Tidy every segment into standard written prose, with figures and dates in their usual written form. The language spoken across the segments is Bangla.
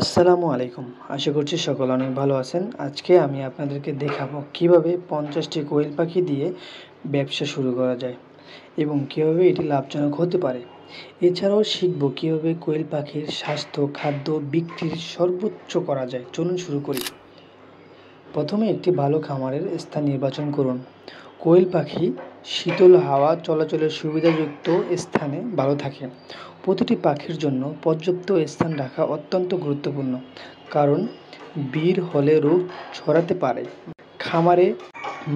আসসালামু আলাইকুম। আশা করছি সকলে অনেক ভালো আছেন। আজকে আমি আপনাদেরকে দেখাবো কিভাবে 50টি কোয়েল পাখি দিয়ে ব্যবসা শুরু করা যায় এবং কিভাবে এটি লাভজনক হতে পারে। এছাড়াও শিখব কিভাবে কোয়েল পাখির স্বাস্থ্য, খাদ্য বিক্রির সর্বোচ্চ করা যায়। চলুন শুরু করি। প্রথমে একটি ভালো খামারের স্থান নির্বাচন করুন। কোয়েল পাখি শীতল হাওয়া চলাচলের সুবিধাযুক্ত স্থানে ভালো থাকে। প্রতিটি পাখির জন্য পর্যাপ্ত স্থান রাখা অত্যন্ত গুরুত্বপূর্ণ, কারণ বের হলে রোগ ছড়াতে পারে। খামারে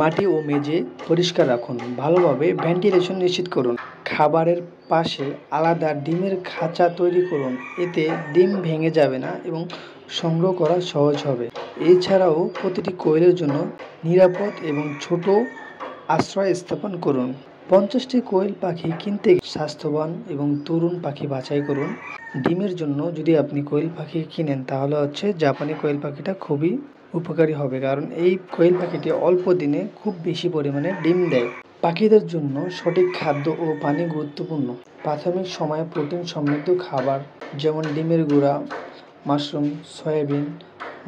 মাটি ও মেঝে পরিষ্কার রাখুন। ভালোভাবে ভেন্টিলেশন নিশ্চিত করুন। খাবারের পাশে আলাদা ডিমের খাঁচা তৈরি করুন, এতে ডিম ভেঙে যাবে না এবং সংগ্রহ করা সহজ হবে। এছাড়াও প্রতিটি কোয়েলের জন্য নিরাপদ এবং ছোট আশ্রয় স্থাপন করুন। 50টি কোয়েল পাখি কিনতে স্বাস্থ্যবান এবং তরুণ পাখি বাছাই করুন। ডিমের জন্য যদি আপনি কোয়েল পাখি কিনেন তাহলে জাপানি কোয়েল পাখিটা খুবই উপকারী হবে, কারণ এই কোয়েল পাখিটি অল্প দিনে খুব বেশি পরিমাণে ডিম দেয়। পাখিদের জন্য সঠিক খাদ্য ও পানি গুরুত্বপূর্ণ। প্রাথমিক সময়ে প্রোটিন সমৃদ্ধ খাবার যেমন ডিমের গুঁড়া, মাশরুম, সয়াবিন,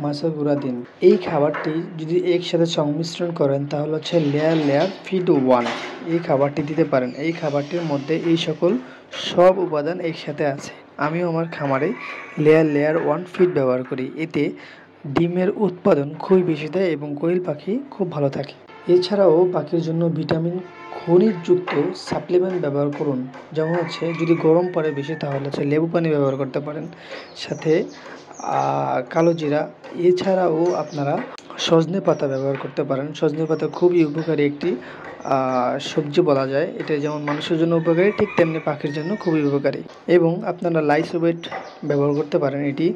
মাছের গুঁড়া দিন। এই খাবারটি যদি একসাথে সংমিশ্রণ করেন তাহলে লেয়ার ফিড 1 এই খাবারটি দিতে পারেন। এই খাবারটির মধ্যে এই সকল সব উপাদান একসাথে আছে। আমিও আমার খামারে লেয়ার 1 ফিড ব্যবহার করি। এতে ডিমের উৎপাদন খুবই বেশি দেয় এবং কোয়েল পাখি খুব ভালো থাকে। এছাড়াও পাখির জন্য ভিটামিন খনিজযুক্ত সাপ্লিমেন্ট ব্যবহার করুন। যেমন যদি গরম পড়ে বেশি তাহলে লেবু পানি ব্যবহার করতে পারেন, সাথে কালো জিরা। এছাড়াও আপনারা সজনে পাতা ব্যবহার করতে পারেন। সজনে পাতা খুবই উপকারী একটি সবজি বলা যায়। এটা যেমন মানুষের জন্য উপকারী, ঠিক তেমনি পাখির জন্য খুবই উপকারী। এবং আপনারা লাইসোবেট ব্যবহার করতে পারেন। এটি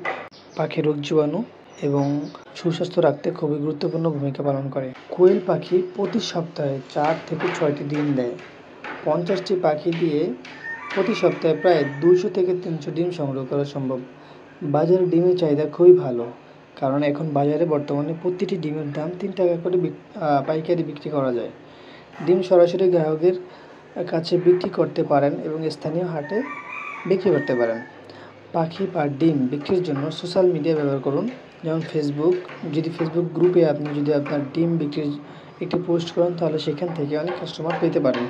পাখির রোগ জীবাণু এবং সুস্বাস্থ্য রাখতে খুবই গুরুত্বপূর্ণ ভূমিকা পালন করে। কোয়েল পাখি প্রতি সপ্তাহে 4 থেকে 6টি ডিম দেয়। 50টি পাখি দিয়ে প্রতি সপ্তাহে প্রায় 200 থেকে 300 ডিম সংগ্রহ করা সম্ভব। বাজারে ডিমের চাহিদা খুবই ভালো, কারণ এখন বাজারে বর্তমানে প্রতিটি ডিমের দাম 3 টাকা করে পাইকারি বিক্রি করা যায়। ডিম সরাসরি গ্রাহকের কাছে বিক্রি করতে পারেন এবং স্থানীয় হাটে বিক্রি করতে পারেন। পাখি বা ডিম বিক্রির জন্য সোশ্যাল মিডিয়া ব্যবহার করুন, যেমন ফেসবুক। ফেসবুক গ্রুপে আপনি আপনার ডিম বিক্রির একটি পোস্ট করেন তাহলে সেখান থেকে অনেক কাস্টমার পেতে পারেন।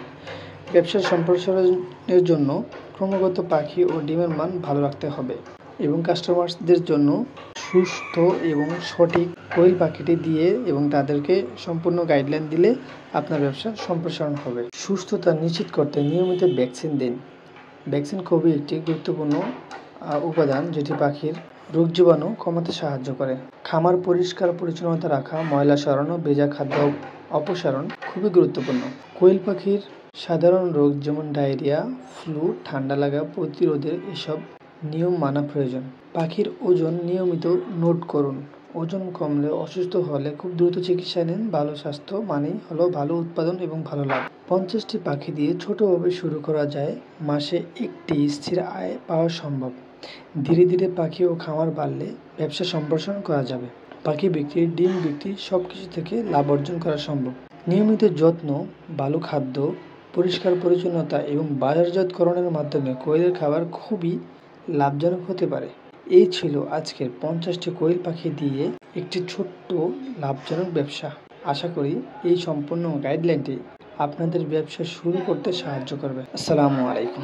ব্যবসার সম্প্রসারণের জন্য ক্রমাগত পাখি ও ডিমের মান ভালো রাখতে হবে এবং কাস্টমারদের জন্য সুস্থ এবং সঠিক কোয়েল পাখিটি দিয়ে এবং তাদেরকে সম্পূর্ণ গাইডলাইন দিলে আপনার ব্যবসা সম্প্রসারণ হবে। সুস্থতা নিশ্চিত করতে নিয়মিত ভ্যাকসিন দিন। ভ্যাকসিন খুবই একটি গুরুত্বপূর্ণ উপাদান, যেটি পাখির রোগ জীবাণু কমাতে সাহায্য করে। খামার পরিষ্কার পরিচ্ছন্নতা রাখা, ময়লা সরানো, ভেজা খাদ্য অপসারণ খুবই গুরুত্বপূর্ণ। কোয়েল পাখির সাধারণ রোগ যেমন ডায়রিয়া, ফ্লু, ঠান্ডা লাগা প্রতিরোধের এসব নিয়ম মানা প্রয়োজন। পাখির ওজন নিয়মিত নোট করুন। ওজন কমলে, অসুস্থ হলে খুব দ্রুত চিকিৎসা নিন। ভালো স্বাস্থ্য মানেই হলো ভালো উৎপাদন এবং ভালো লাভ। 50টি পাখি দিয়ে ছোটভাবে শুরু করা যায়। মাসে একটি স্থির আয় পাওয়া সম্ভব। ধীরে ধীরে পাখি ও খামার বাড়লে ব্যবসা সম্প্রসারণ করা যাবে। পাখি বিক্রি, ডিম বিক্রি সব কিছু থেকে লাভ অর্জন করা সম্ভব। নিয়মিত যত্ন, ভালো খাদ্য, পরিষ্কার পরিচ্ছন্নতা এবং বাজারজাতকরণের মাধ্যমে কোয়েলের খাবার খুবই লাভজনক হতে পারে। এই ছিল আজকের 50টি কোয়েল পাখি দিয়ে একটি ছোট্ট লাভজনক ব্যবসা। আশা করি এই সম্পূর্ণ গাইডলাইনটি আপনাদের ব্যবসা শুরু করতে সাহায্য করবে। আসসালামু আলাইকুম।